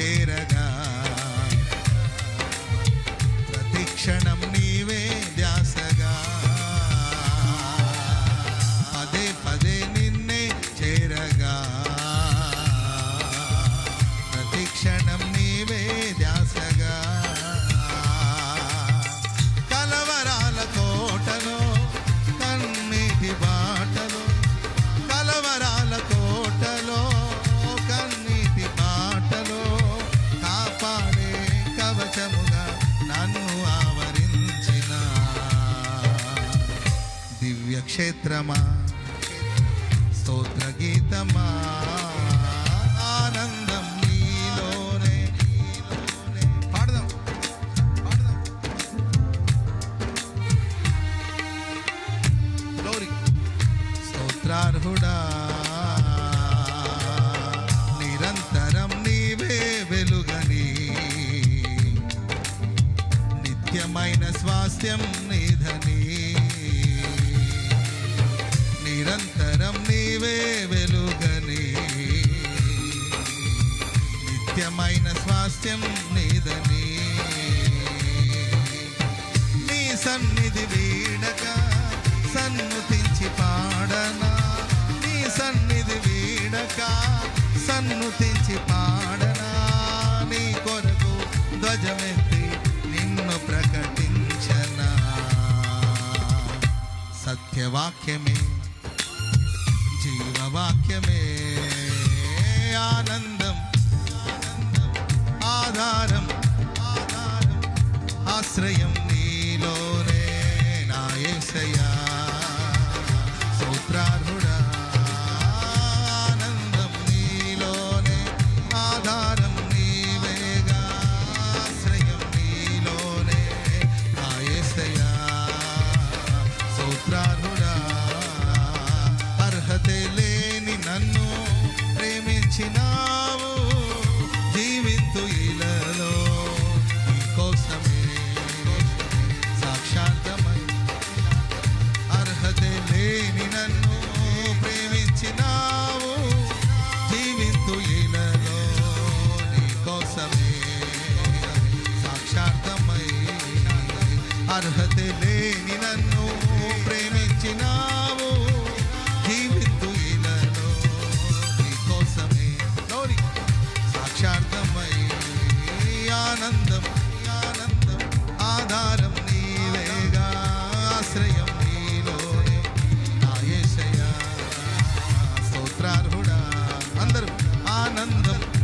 చేరగా ప్రతి క్షణం నీవే ధ్యాసగా పదే పదే నిన్నే చేరగా ప్రతి క్షణం నీవే ధ్యాసగా కలవరాల కోటలో కన్నీటి బాటలో కలవరాల కోటలో కన్నీటి బాటలో కాపాడే కవచముగా నన్ను ఆవరించిన దివ్య క్షేత్రమా స్తోత్ర గీతమా ఆనందం నీలోనే పాడదాం గ్లోరీ స్తోత్రార్హుడా నిరంతరం నీవే వెలుగని నిత్యమైన స్వాస్థ్యం నీధని నిరంతరం నీవే వెలుగని నిత్యమైన స్వాస్థ్యం నీదని నీ సన్నిధి వీడక సన్నుతించి పాడనా నీ సన్నిధి వీడక సన్నుతించి పాడనా నీ కొరకు ధ్వజమెత్తి నిన్ను ప్రకటించనా సత్యవాక్యమే జీవవాక్యమే ఆనందం ఆధారం ఆశ్రయం నీలోనే నా యేసయ్యా స్తోత్రార్హుడా ఆనందం నీలోనే ఆధారం నీవేగా ఆశ్రయం నీలోనే నా యేసయ్యా స్తోత్రార్హుడా అర్హతే లేని నన్ను ప్రేమించినావు జీవింతు ఇలలో నీకోసమే సాక్షాత్మై అర్హతే లేని నన్ను ప్రేమించినావు జీవింతు ఇలలో నీకోసమే సాక్షాత్మై అర్హతే లేని నన్ను ప్రేమించినావు జీవింతు ఇలలో నీకోసమే సాక్షార్థమై ఆనందం